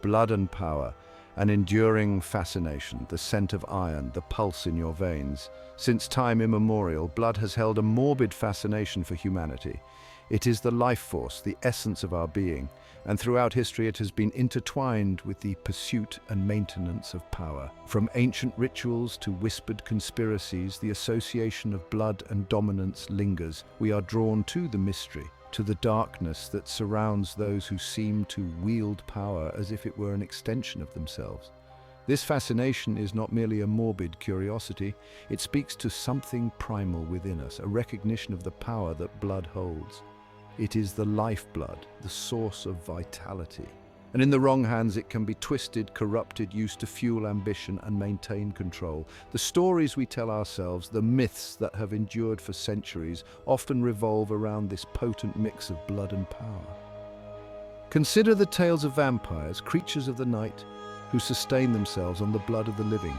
Blood and power, an enduring fascination, the scent of iron, the pulse in your veins. Since time immemorial, blood has held a morbid fascination for humanity. It is the life force, the essence of our being, and throughout history it has been intertwined with the pursuit and maintenance of power. From ancient rituals to whispered conspiracies, the association of blood and dominance lingers. We are drawn to the mystery, to the darkness that surrounds those who seem to wield power as if it were an extension of themselves. This fascination is not merely a morbid curiosity, it speaks to something primal within us, a recognition of the power that blood holds. It is the lifeblood, the source of vitality. And in the wrong hands it can be twisted, corrupted, used to fuel ambition and maintain control. The stories we tell ourselves, the myths that have endured for centuries, often revolve around this potent mix of blood and power. Consider the tales of vampires, creatures of the night, who sustain themselves on the blood of the living.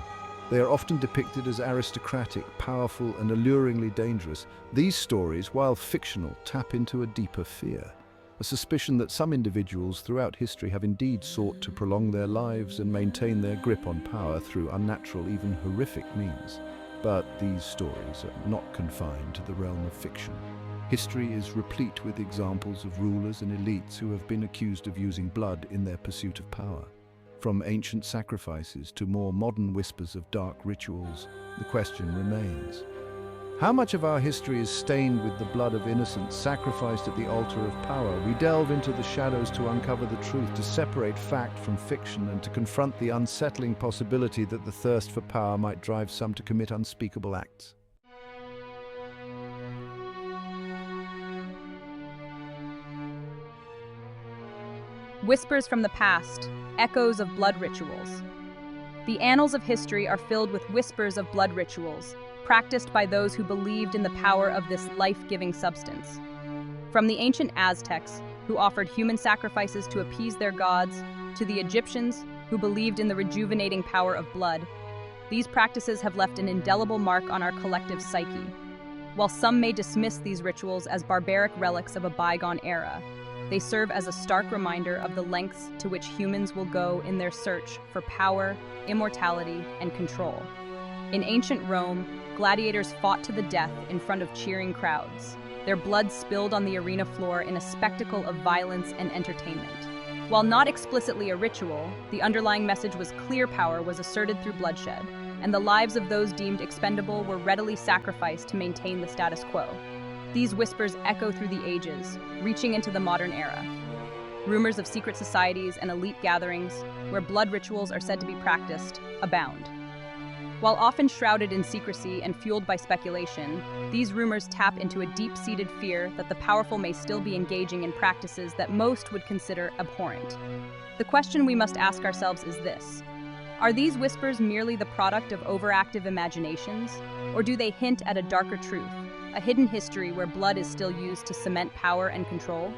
They are often depicted as aristocratic, powerful, and alluringly dangerous. These stories, while fictional, tap into a deeper fear, a suspicion that some individuals throughout history have indeed sought to prolong their lives and maintain their grip on power through unnatural, even horrific means. But these stories are not confined to the realm of fiction. History is replete with examples of rulers and elites who have been accused of using blood in their pursuit of power. From ancient sacrifices to more modern whispers of dark rituals, the question remains: how much of our history is stained with the blood of innocents sacrificed at the altar of power? We delve into the shadows to uncover the truth, to separate fact from fiction, and to confront the unsettling possibility that the thirst for power might drive some to commit unspeakable acts. Whispers from the past, echoes of blood rituals. The annals of history are filled with whispers of blood rituals, practiced by those who believed in the power of this life-giving substance. From the ancient Aztecs, who offered human sacrifices to appease their gods, to the Egyptians, who believed in the rejuvenating power of blood, these practices have left an indelible mark on our collective psyche. While some may dismiss these rituals as barbaric relics of a bygone era, they serve as a stark reminder of the lengths to which humans will go in their search for power, immortality, and control. In ancient Rome, gladiators fought to the death in front of cheering crowds, their blood spilled on the arena floor in a spectacle of violence and entertainment. While not explicitly a ritual, the underlying message was clear: power was asserted through bloodshed, and the lives of those deemed expendable were readily sacrificed to maintain the status quo. These whispers echo through the ages, reaching into the modern era. Rumors of secret societies and elite gatherings, where blood rituals are said to be practiced, abound. While often shrouded in secrecy and fueled by speculation, these rumors tap into a deep-seated fear that the powerful may still be engaging in practices that most would consider abhorrent. The question we must ask ourselves is this: are these whispers merely the product of overactive imaginations, or do they hint at a darker truth, a hidden history where blood is still used to cement power and control?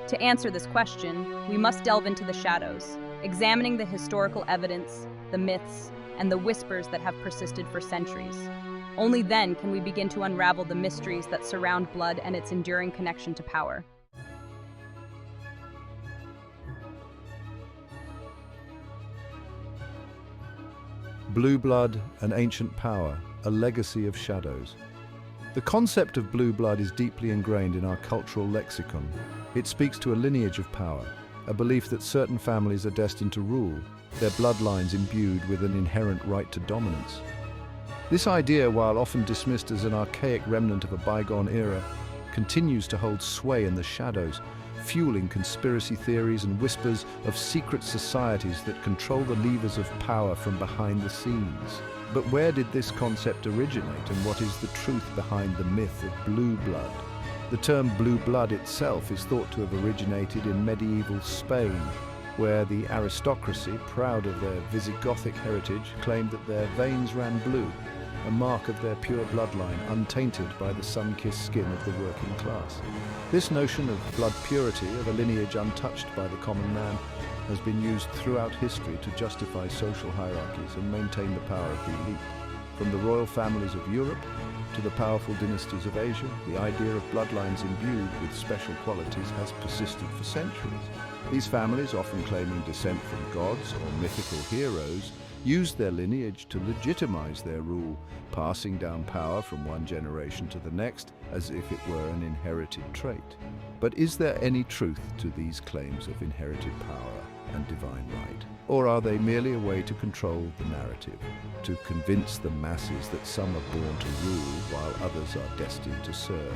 To answer this question, we must delve into the shadows, examining the historical evidence, the myths, and the whispers that have persisted for centuries. Only then can we begin to unravel the mysteries that surround blood and its enduring connection to power. Blue blood and ancient power, a legacy of shadows. The concept of blue blood is deeply ingrained in our cultural lexicon. It speaks to a lineage of power, a belief that certain families are destined to rule, their bloodlines imbued with an inherent right to dominance. This idea, while often dismissed as an archaic remnant of a bygone era, continues to hold sway in the shadows, fueling conspiracy theories and whispers of secret societies that control the levers of power from behind the scenes. But where did this concept originate, and what is the truth behind the myth of blue blood? The term blue blood itself is thought to have originated in medieval Spain, where the aristocracy, proud of their Visigothic heritage, claimed that their veins ran blue, a mark of their pure bloodline, untainted by the sun-kissed skin of the working class. This notion of blood purity, of a lineage untouched by the common man, has been used throughout history to justify social hierarchies and maintain the power of the elite. From the royal families of Europe to the powerful dynasties of Asia, the idea of bloodlines imbued with special qualities has persisted for centuries. These families, often claiming descent from gods or mythical heroes, used their lineage to legitimize their rule, passing down power from one generation to the next as if it were an inherited trait. But is there any truth to these claims of inherited power and divine right? Or are they merely a way to control the narrative, to convince the masses that some are born to rule while others are destined to serve?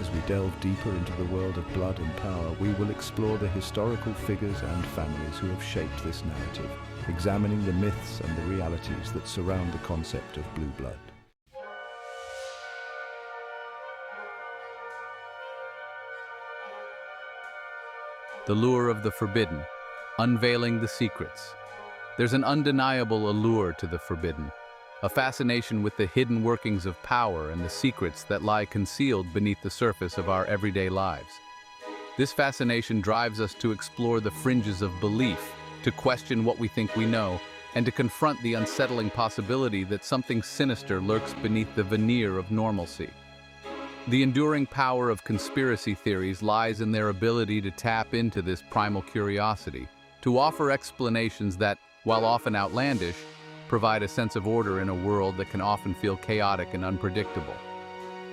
As we delve deeper into the world of blood and power, we will explore the historical figures and families who have shaped this narrative, examining the myths and the realities that surround the concept of blue blood. The lure of the forbidden, unveiling the secrets. There's an undeniable allure to the forbidden, a fascination with the hidden workings of power and the secrets that lie concealed beneath the surface of our everyday lives. This fascination drives us to explore the fringes of belief, to question what we think we know, and to confront the unsettling possibility that something sinister lurks beneath the veneer of normalcy. The enduring power of conspiracy theories lies in their ability to tap into this primal curiosity, to offer explanations that, while often outlandish, provide a sense of order in a world that can often feel chaotic and unpredictable.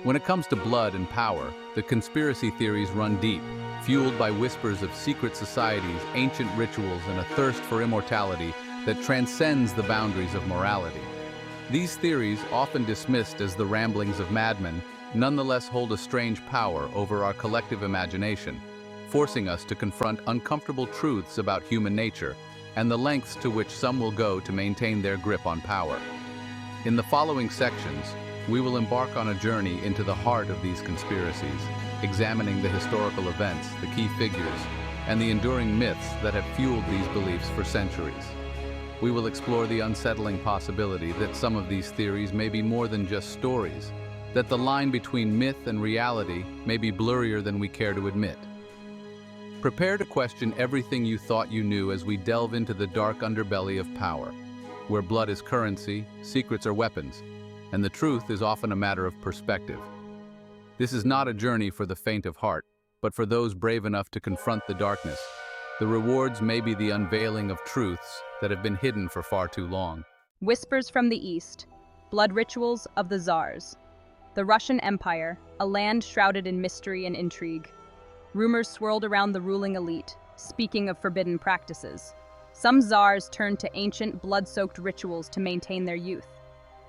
When it comes to blood and power, the conspiracy theories run deep, fueled by whispers of secret societies, ancient rituals, and a thirst for immortality that transcends the boundaries of morality. These theories, often dismissed as the ramblings of madmen, nonetheless hold a strange power over our collective imagination, forcing us to confront uncomfortable truths about human nature and the lengths to which some will go to maintain their grip on power. In the following sections, we will embark on a journey into the heart of these conspiracies, examining the historical events, the key figures, and the enduring myths that have fueled these beliefs for centuries. We will explore the unsettling possibility that some of these theories may be more than just stories, that the line between myth and reality may be blurrier than we care to admit. Prepare to question everything you thought you knew as we delve into the dark underbelly of power, where blood is currency, secrets are weapons, and the truth is often a matter of perspective. This is not a journey for the faint of heart, but for those brave enough to confront the darkness. The rewards may be the unveiling of truths that have been hidden for far too long. Whispers from the East, blood rituals of the Tsars. The Russian Empire, a land shrouded in mystery and intrigue. Rumors swirled around the ruling elite, speaking of forbidden practices. Some Tsars turned to ancient, blood-soaked rituals to maintain their youth.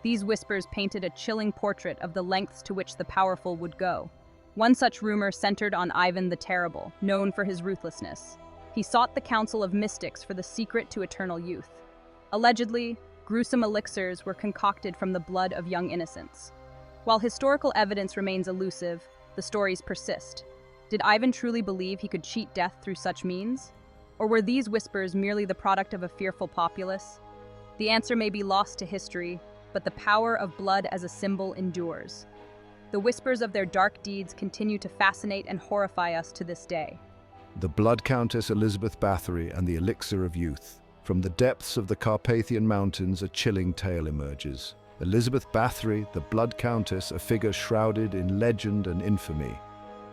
These whispers painted a chilling portrait of the lengths to which the powerful would go. One such rumor centered on Ivan the Terrible, known for his ruthlessness. He sought the counsel of mystics for the secret to eternal youth. Allegedly, gruesome elixirs were concocted from the blood of young innocents. While historical evidence remains elusive, the stories persist. Did Ivan truly believe he could cheat death through such means? Or were these whispers merely the product of a fearful populace? The answer may be lost to history, but the power of blood as a symbol endures. The whispers of their dark deeds continue to fascinate and horrify us to this day. The Blood Countess Elizabeth Bathory and the Elixir of Youth. From the depths of the Carpathian Mountains, a chilling tale emerges. Elizabeth Bathory, the Blood Countess, a figure shrouded in legend and infamy.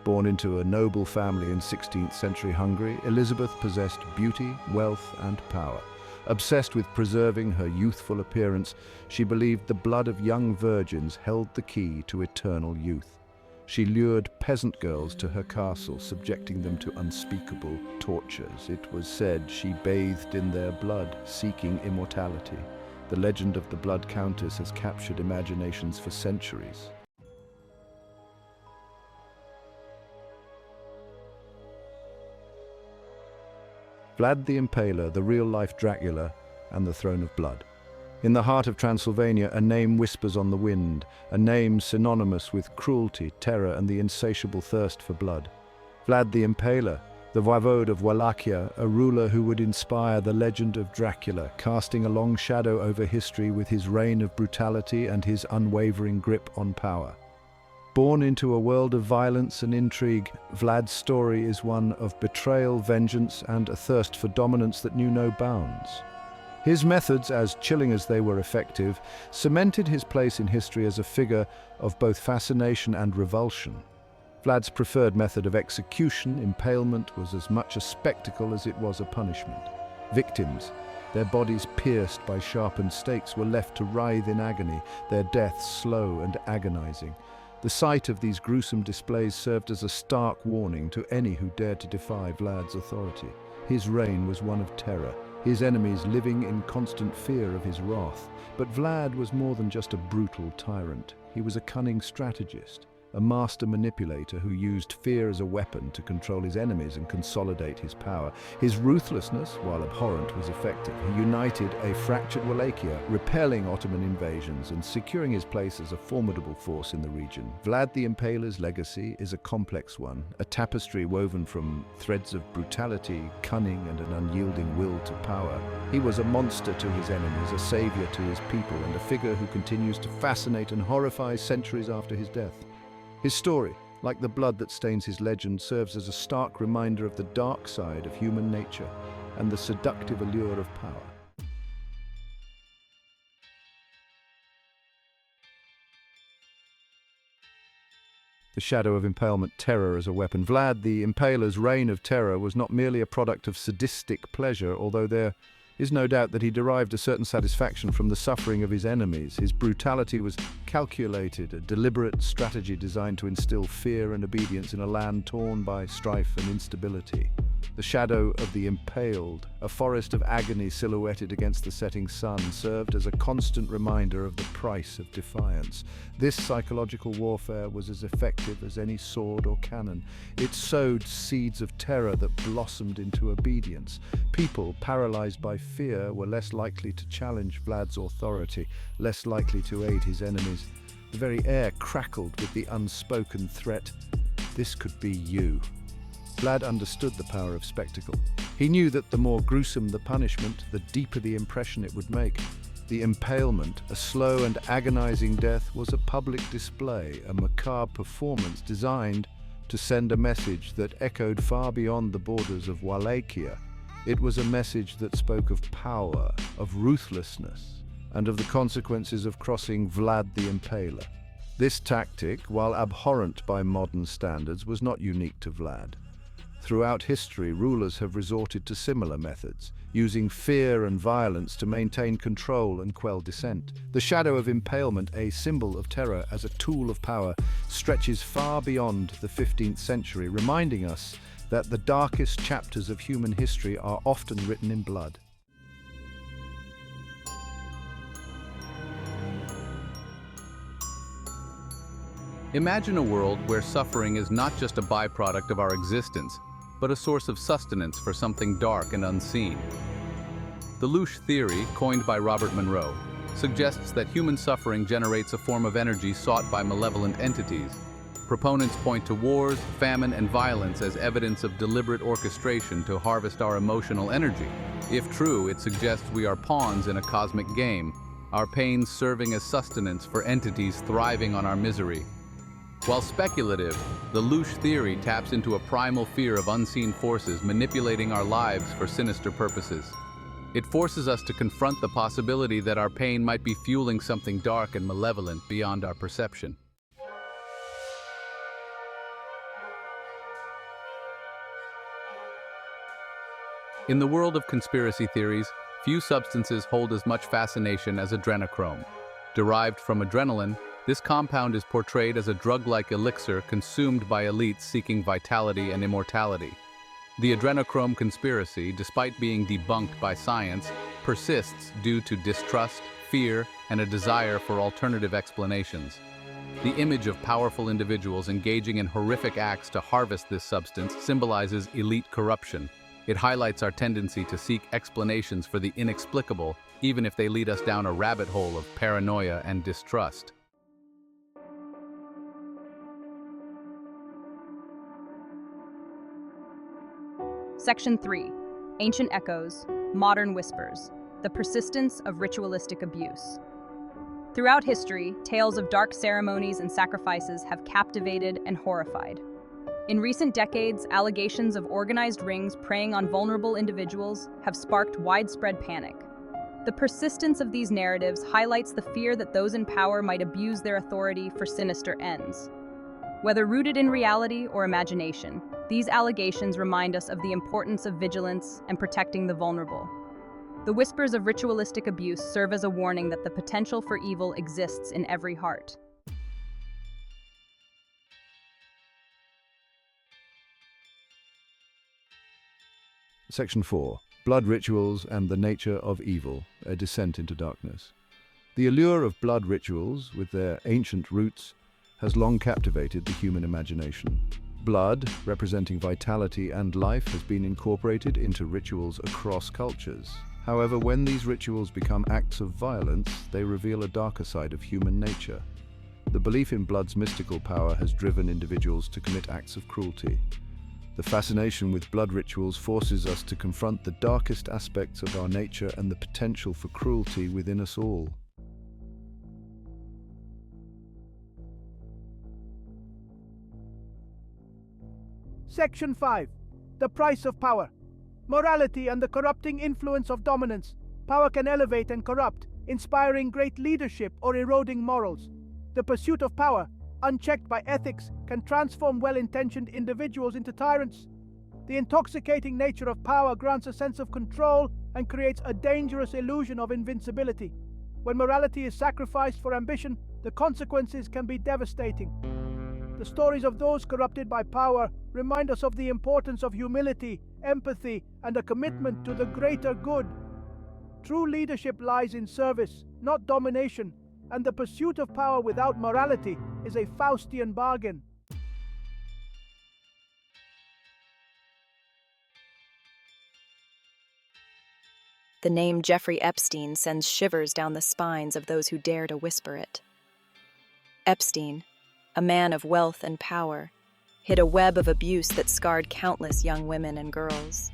Born into a noble family in 16th century Hungary, Elizabeth possessed beauty, wealth, and power. Obsessed with preserving her youthful appearance, she believed the blood of young virgins held the key to eternal youth. She lured peasant girls to her castle, subjecting them to unspeakable tortures. It was said she bathed in their blood, seeking immortality. The legend of the Blood Countess has captured imaginations for centuries. Vlad the Impaler, the real-life Dracula, and the Throne of Blood. In the heart of Transylvania, a name whispers on the wind, a name synonymous with cruelty, terror, and the insatiable thirst for blood. Vlad the Impaler, the voivode of Wallachia, a ruler who would inspire the legend of Dracula, casting a long shadow over history with his reign of brutality and his unwavering grip on power. Born into a world of violence and intrigue, Vlad's story is one of betrayal, vengeance, and a thirst for dominance that knew no bounds. His methods, as chilling as they were effective, cemented his place in history as a figure of both fascination and revulsion. Vlad's preferred method of execution, impalement, was as much a spectacle as it was a punishment. Victims, their bodies pierced by sharpened stakes, were left to writhe in agony, their deaths slow and agonizing. The sight of these gruesome displays served as a stark warning to any who dared to defy Vlad's authority. His reign was one of terror, his enemies living in constant fear of his wrath. But Vlad was more than just a brutal tyrant. He was a cunning strategist, a master manipulator who used fear as a weapon to control his enemies and consolidate his power. His ruthlessness, while abhorrent, was effective. He united a fractured Wallachia, repelling Ottoman invasions and securing his place as a formidable force in the region. Vlad the Impaler's legacy is a complex one, a tapestry woven from threads of brutality, cunning, and an unyielding will to power. He was a monster to his enemies, a savior to his people, and a figure who continues to fascinate and horrify centuries after his death. His story, like the blood that stains his legend, serves as a stark reminder of the dark side of human nature and the seductive allure of power. The shadow of impalement, terror as a weapon. Vlad the Impaler's reign of terror was not merely a product of sadistic pleasure, although there is no doubt that he derived a certain satisfaction from the suffering of his enemies. His brutality was calculated, a deliberate strategy designed to instill fear and obedience in a land torn by strife and instability. The shadow of the impaled, a forest of agony silhouetted against the setting sun, served as a constant reminder of the price of defiance. This psychological warfare was as effective as any sword or cannon. It sowed seeds of terror that blossomed into obedience. People, paralyzed by fear, were less likely to challenge Vlad's authority, less likely to aid his enemies. The very air crackled with the unspoken threat. This could be you. Vlad understood the power of spectacle. He knew that the more gruesome the punishment, the deeper the impression it would make. The impalement, a slow and agonizing death, was a public display, a macabre performance designed to send a message that echoed far beyond the borders of Wallachia. It was a message that spoke of power, of ruthlessness, and of the consequences of crossing Vlad the Impaler. This tactic, while abhorrent by modern standards, was not unique to Vlad. Throughout history, rulers have resorted to similar methods, using fear and violence to maintain control and quell dissent. The shadow of impalement, a symbol of terror as a tool of power, stretches far beyond the 15th century, reminding us that the darkest chapters of human history are often written in blood. Imagine a world where suffering is not just a byproduct of our existence, but a source of sustenance for something dark and unseen. The Loosh theory, coined by Robert Monroe, suggests that human suffering generates a form of energy sought by malevolent entities. Proponents point to wars, famine, and violence as evidence of deliberate orchestration to harvest our emotional energy. If true, it suggests we are pawns in a cosmic game, our pains serving as sustenance for entities thriving on our misery. While speculative, the Loosh theory taps into a primal fear of unseen forces manipulating our lives for sinister purposes. It forces us to confront the possibility that our pain might be fueling something dark and malevolent beyond our perception. In the world of conspiracy theories, few substances hold as much fascination as adrenochrome. Derived from adrenaline, this compound is portrayed as a drug-like elixir consumed by elites seeking vitality and immortality. The adrenochrome conspiracy, despite being debunked by science, persists due to distrust, fear, and a desire for alternative explanations. The image of powerful individuals engaging in horrific acts to harvest this substance symbolizes elite corruption. It highlights our tendency to seek explanations for the inexplicable, even if they lead us down a rabbit hole of paranoia and distrust. Section 3. Ancient Echoes, Modern Whispers, the Persistence of Ritualistic Abuse. Throughout history, tales of dark ceremonies and sacrifices have captivated and horrified. In recent decades, allegations of organized rings preying on vulnerable individuals have sparked widespread panic. The persistence of these narratives highlights the fear that those in power might abuse their authority for sinister ends. Whether rooted in reality or imagination, these allegations remind us of the importance of vigilance and protecting the vulnerable. The whispers of ritualistic abuse serve as a warning that the potential for evil exists in every heart. Section 4. Blood Rituals and the Nature of Evil, a Descent into Darkness. The allure of blood rituals, with their ancient roots, has long captivated the human imagination. Blood, representing vitality and life, has been incorporated into rituals across cultures. However, when these rituals become acts of violence, they reveal a darker side of human nature. The belief in blood's mystical power has driven individuals to commit acts of cruelty. The fascination with blood rituals forces us to confront the darkest aspects of our nature and the potential for cruelty within us all. Section 5. The Price of Power. Morality and the corrupting influence of dominance. Power can elevate and corrupt, inspiring great leadership or eroding morals. The pursuit of power, unchecked by ethics, can transform well-intentioned individuals into tyrants. The intoxicating nature of power grants a sense of control and creates a dangerous illusion of invincibility. When morality is sacrificed for ambition, the consequences can be devastating. The stories of those corrupted by power remind us of the importance of humility, empathy, and a commitment to the greater good. True leadership lies in service, not domination, and the pursuit of power without morality is a Faustian bargain. The name Jeffrey Epstein sends shivers down the spines of those who dare to whisper it. Epstein, a man of wealth and power, hid a web of abuse that scarred countless young women and girls.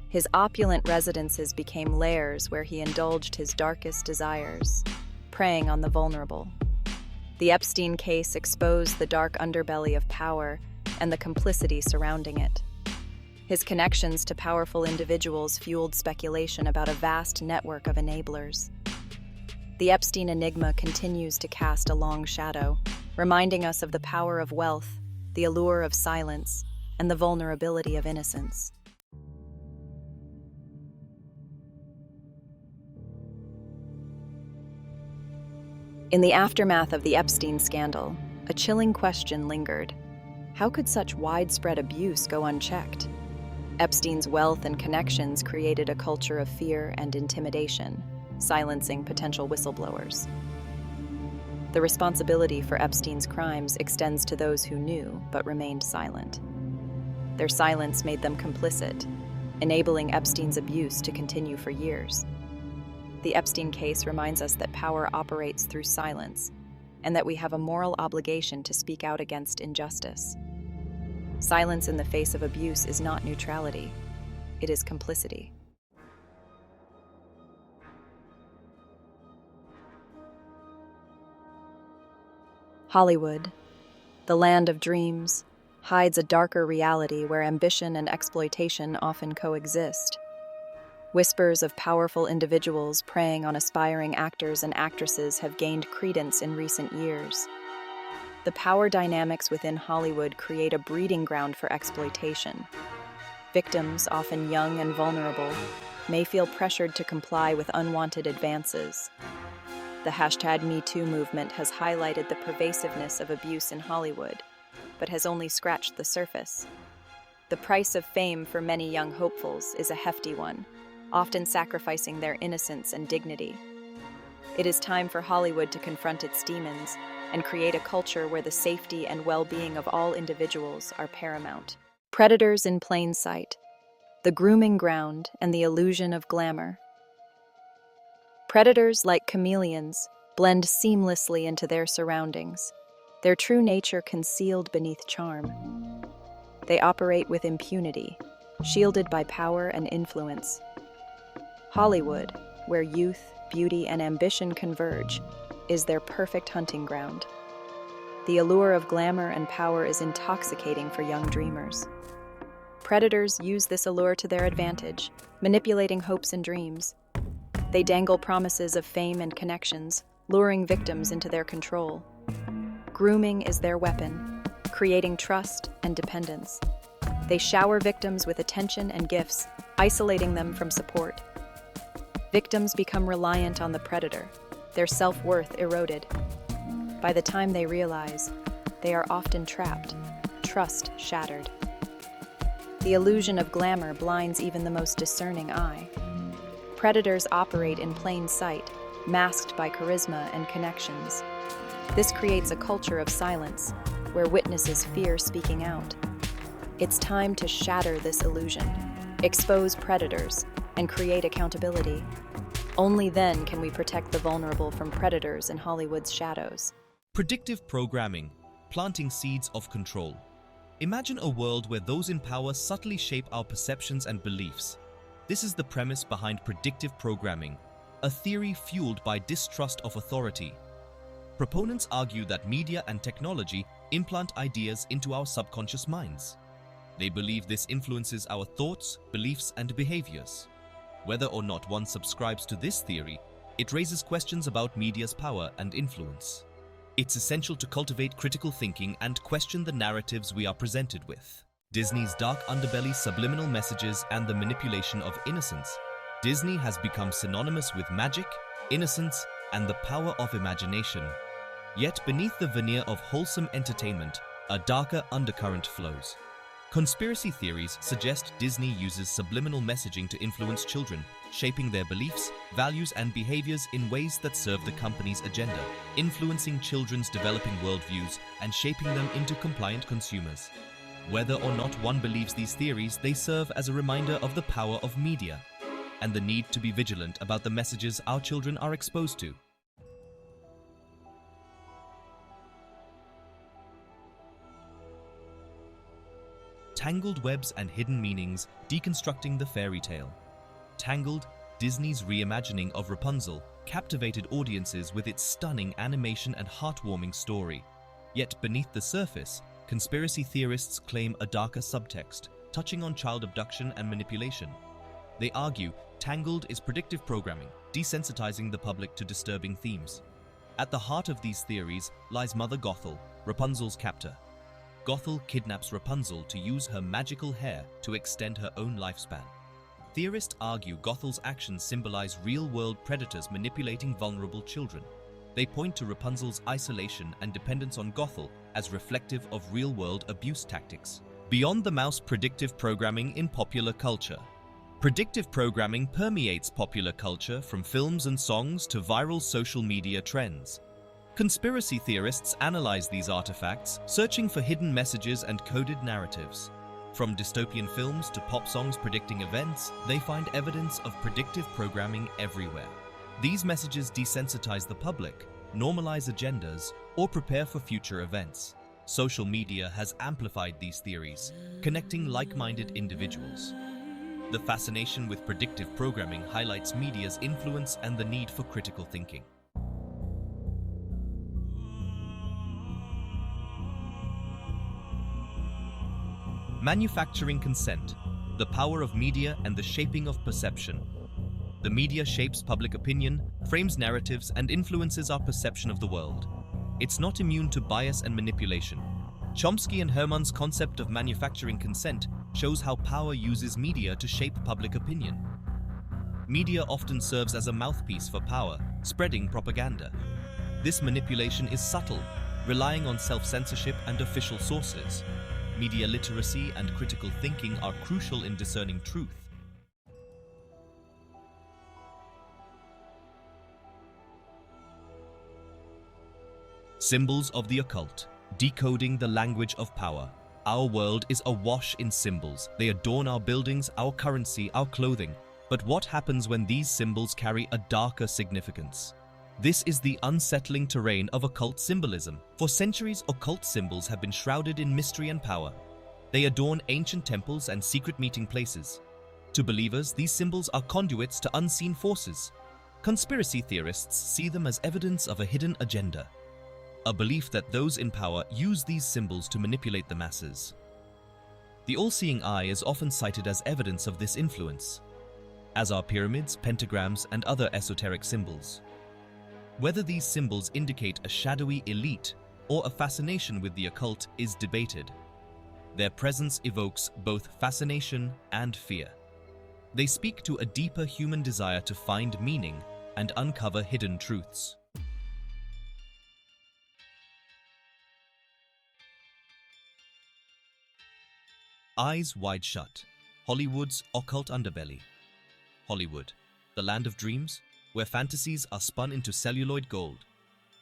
His opulent residences became lairs where he indulged his darkest desires, preying on the vulnerable. The Epstein case exposed the dark underbelly of power and the complicity surrounding it. His connections to powerful individuals fueled speculation about a vast network of enablers. The Epstein enigma continues to cast a long shadow, reminding us of the power of wealth, the allure of silence, and the vulnerability of innocence. In the aftermath of the Epstein scandal, a chilling question lingered. How could such widespread abuse go unchecked? Epstein's wealth and connections created a culture of fear and intimidation, silencing potential whistleblowers. The responsibility for Epstein's crimes extends to those who knew but remained silent. Their silence made them complicit, enabling Epstein's abuse to continue for years. The Epstein case reminds us that power operates through silence, and that we have a moral obligation to speak out against injustice. Silence in the face of abuse is not neutrality, it is complicity. Hollywood, the land of dreams, hides a darker reality where ambition and exploitation often coexist. Whispers of powerful individuals preying on aspiring actors and actresses have gained credence in recent years. The power dynamics within Hollywood create a breeding ground for exploitation. Victims, often young and vulnerable, may feel pressured to comply with unwanted advances. The #MeToo movement has highlighted the pervasiveness of abuse in Hollywood, but has only scratched the surface. The price of fame for many young hopefuls is a hefty one, often sacrificing their innocence and dignity. It is time for Hollywood to confront its demons and create a culture where the safety and well-being of all individuals are paramount. Predators in plain sight, the grooming ground and the illusion of glamour. Predators, like chameleons, blend seamlessly into their surroundings, their true nature concealed beneath charm. They operate with impunity, shielded by power and influence. Hollywood, where youth, beauty, and ambition converge, is their perfect hunting ground. The allure of glamour and power is intoxicating for young dreamers. Predators use this allure to their advantage, manipulating hopes and dreams. They dangle promises of fame and connections, luring victims into their control. Grooming is their weapon, creating trust and dependence. They shower victims with attention and gifts, isolating them from support. Victims become reliant on the predator, their self-worth eroded. By the time they realize, they are often trapped, trust shattered. The illusion of glamour blinds even the most discerning eye. Predators operate in plain sight, masked by charisma and connections. This creates a culture of silence, where witnesses fear speaking out. It's time to shatter this illusion, expose predators, and create accountability. Only then can we protect the vulnerable from predators in Hollywood's shadows. Predictive programming, planting seeds of control. Imagine a world where those in power subtly shape our perceptions and beliefs. This is the premise behind predictive programming, a theory fueled by distrust of authority. Proponents argue that media and technology implant ideas into our subconscious minds. They believe this influences our thoughts, beliefs, and behaviors. Whether or not one subscribes to this theory, it raises questions about media's power and influence. It's essential to cultivate critical thinking and question the narratives we are presented with. Disney's dark underbelly, subliminal messages, and the manipulation of innocence. Disney has become synonymous with magic, innocence, and the power of imagination. Yet beneath the veneer of wholesome entertainment, a darker undercurrent flows. Conspiracy theories suggest Disney uses subliminal messaging to influence children, shaping their beliefs, values, and behaviors in ways that serve the company's agenda, influencing children's developing worldviews and shaping them into compliant consumers. Whether or not one believes these theories, they serve as a reminder of the power of media and the need to be vigilant about the messages our children are exposed to. Tangled webs and hidden meanings, deconstructing the fairy tale. Tangled, Disney's reimagining of Rapunzel, captivated audiences with its stunning animation and heartwarming story. Yet beneath the surface, conspiracy theorists claim a darker subtext, touching on child abduction and manipulation. They argue Tangled is predictive programming, desensitizing the public to disturbing themes. At the heart of these theories lies Mother Gothel, Rapunzel's captor. Gothel kidnaps Rapunzel to use her magical hair to extend her own lifespan. Theorists argue Gothel's actions symbolize real-world predators manipulating vulnerable children. They point to Rapunzel's isolation and dependence on Gothel as reflective of real-world abuse tactics. Beyond the mouse, predictive programming in popular culture. Predictive programming permeates popular culture from films and songs to viral social media trends. Conspiracy theorists analyze these artifacts, searching for hidden messages and coded narratives. From dystopian films to pop songs predicting events, they find evidence of predictive programming everywhere. These messages desensitize the public, normalize agendas, or prepare for future events. Social media has amplified these theories, connecting like-minded individuals. The fascination with predictive programming highlights media's influence and the need for critical thinking. Manufacturing consent, the power of media and the shaping of perception. The media shapes public opinion, frames narratives, and influences our perception of the world. It's not immune to bias and manipulation. Chomsky and Herman's concept of manufacturing consent shows how power uses media to shape public opinion. Media often serves as a mouthpiece for power, spreading propaganda. This manipulation is subtle, relying on self-censorship and official sources. Media literacy and critical thinking are crucial in discerning truth. Symbols of the occult, decoding the language of power. Our world is awash in symbols. They adorn our buildings, our currency, our clothing. But what happens when these symbols carry a darker significance? This is the unsettling terrain of occult symbolism. For centuries, occult symbols have been shrouded in mystery and power. They adorn ancient temples and secret meeting places. To believers, these symbols are conduits to unseen forces. Conspiracy theorists see them as evidence of a hidden agenda, a belief that those in power use these symbols to manipulate the masses. The all-seeing eye is often cited as evidence of this influence. as are pyramids, pentagrams, and other esoteric symbols. Whether these symbols indicate a shadowy elite or a fascination with the occult is debated. Their presence evokes both fascination and fear. They speak to a deeper human desire to find meaning and uncover hidden truths. Eyes Wide Shut, Hollywood's occult underbelly. Hollywood, the land of dreams, where fantasies are spun into celluloid gold.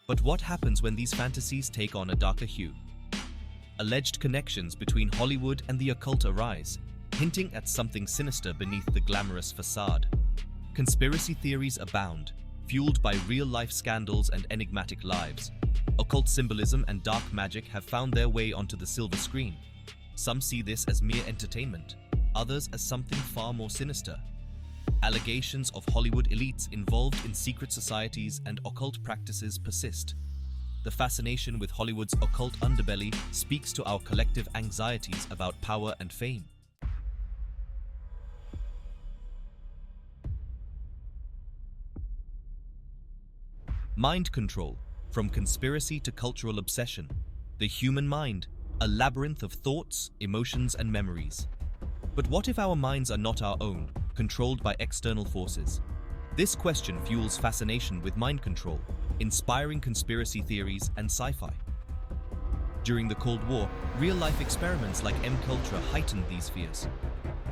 But what happens when these fantasies take on a darker hue? Alleged connections between Hollywood and the occult arise, hinting at something sinister beneath the glamorous facade. Conspiracy theories abound, fueled by real-life scandals and enigmatic lives. Occult symbolism and dark magic have found their way onto the silver screen. Some see this as mere entertainment, others as something far more sinister. Allegations of Hollywood elites involved in secret societies and occult practices persist. The fascination with Hollywood's occult underbelly speaks to our collective anxieties about power and fame. Mind control, from conspiracy to cultural obsession. The human mind, a labyrinth of thoughts, emotions, and memories. But what if our minds are not our own, controlled by external forces? This question fuels fascination with mind control, inspiring conspiracy theories and sci-fi. During the Cold War, real-life experiments like MKUltra heightened these fears.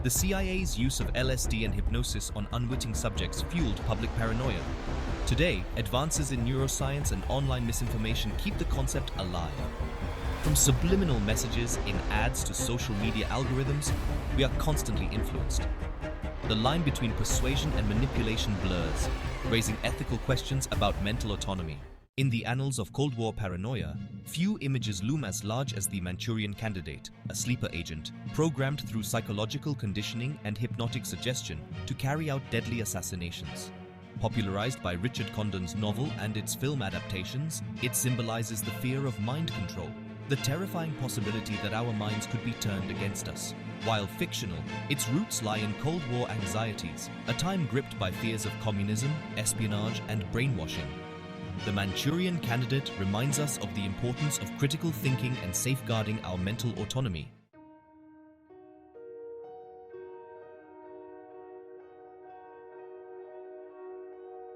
The CIA's use of LSD and hypnosis on unwitting subjects fueled public paranoia. Today, advances in neuroscience and online misinformation keep the concept alive. From subliminal messages in ads to social media algorithms, we are constantly influenced. The line between persuasion and manipulation blurs, raising ethical questions about mental autonomy. In the annals of Cold War paranoia, few images loom as large as the Manchurian Candidate, a sleeper agent, programmed through psychological conditioning and hypnotic suggestion to carry out deadly assassinations. Popularized by Richard Condon's novel and its film adaptations, it symbolizes the fear of mind control, the terrifying possibility that our minds could be turned against us. While fictional, its roots lie in Cold War anxieties, a time gripped by fears of communism, espionage, and brainwashing. The Manchurian Candidate reminds us of the importance of critical thinking and safeguarding our mental autonomy.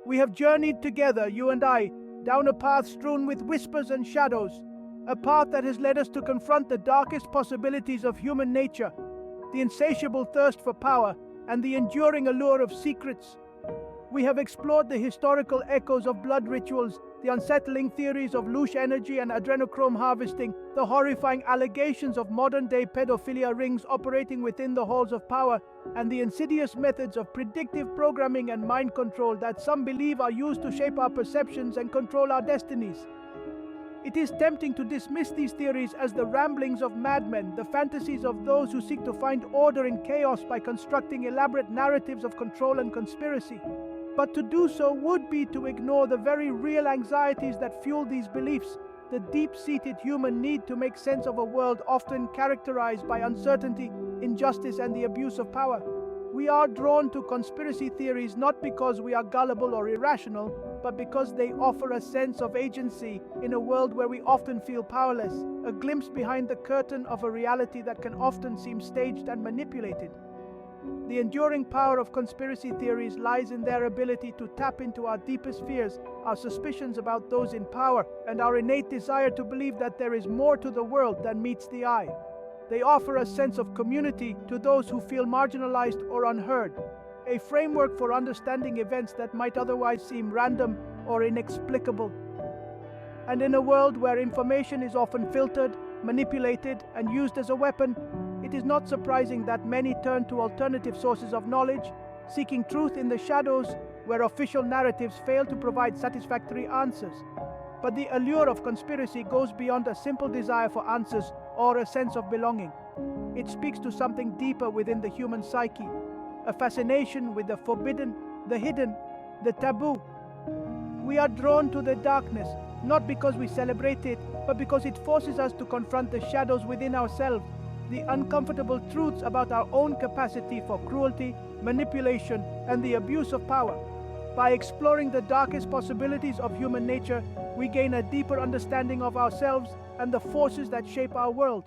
We have journeyed together, you and I, down a path strewn with whispers and shadows, a path that has led us to confront the darkest possibilities of human nature, the insatiable thirst for power, and the enduring allure of secrets. We have explored the historical echoes of blood rituals, the unsettling theories of louche energy and adrenochrome harvesting, the horrifying allegations of modern-day pedophilia rings operating within the halls of power, and the insidious methods of predictive programming and mind control that some believe are used to shape our perceptions and control our destinies. It is tempting to dismiss these theories as the ramblings of madmen, the fantasies of those who seek to find order in chaos by constructing elaborate narratives of control and conspiracy. But to do so would be to ignore the very real anxieties that fuel these beliefs, the deep-seated human need to make sense of a world often characterized by uncertainty, injustice, and the abuse of power. We are drawn to conspiracy theories not because we are gullible or irrational, but because they offer a sense of agency in a world where we often feel powerless, a glimpse behind the curtain of a reality that can often seem staged and manipulated. The enduring power of conspiracy theories lies in their ability to tap into our deepest fears, our suspicions about those in power, and our innate desire to believe that there is more to the world than meets the eye. They offer a sense of community to those who feel marginalized or unheard, a framework for understanding events that might otherwise seem random or inexplicable. And in a world where information is often filtered, manipulated, and used as a weapon, it is not surprising that many turn to alternative sources of knowledge, seeking truth in the shadows where official narratives fail to provide satisfactory answers. But the allure of conspiracy goes beyond a simple desire for answers or a sense of belonging. It speaks to something deeper within the human psyche, a fascination with the forbidden, the hidden, the taboo. We are drawn to the darkness, not because we celebrate it, but because it forces us to confront the shadows within ourselves, the uncomfortable truths about our own capacity for cruelty, manipulation, and the abuse of power. By exploring the darkest possibilities of human nature, we gain a deeper understanding of ourselves and the forces that shape our world.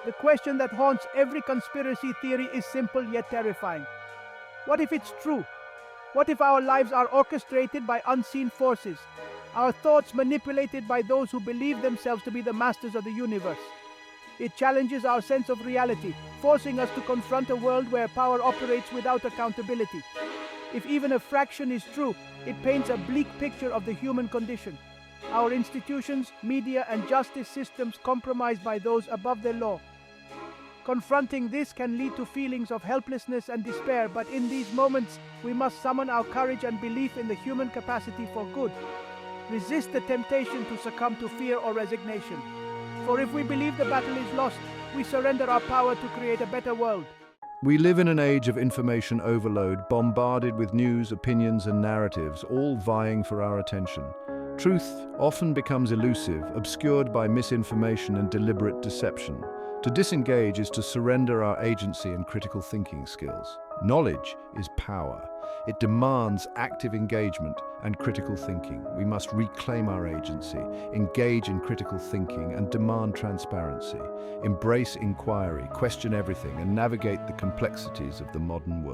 The question that haunts every conspiracy theory is simple yet terrifying. What if it's true? What if our lives are orchestrated by unseen forces, our thoughts manipulated by those who believe themselves to be the masters of the universe? It challenges our sense of reality, forcing us to confront a world where power operates without accountability. If even a fraction is true, it paints a bleak picture of the human condition. Our institutions, media, and justice systems compromised by those above the law. Confronting this can lead to feelings of helplessness and despair, but in these moments, we must summon our courage and belief in the human capacity for good. Resist the temptation to succumb to fear or resignation. For if we believe the battle is lost, we surrender our power to create a better world. We live in an age of information overload, bombarded with news, opinions, and narratives, all vying for our attention. Truth often becomes elusive, obscured by misinformation and deliberate deception. To disengage is to surrender our agency and critical thinking skills. Knowledge is power. It demands active engagement and critical thinking. We must reclaim our agency, engage in critical thinking, and demand transparency. Embrace inquiry, question everything, and navigate the complexities of the modern world.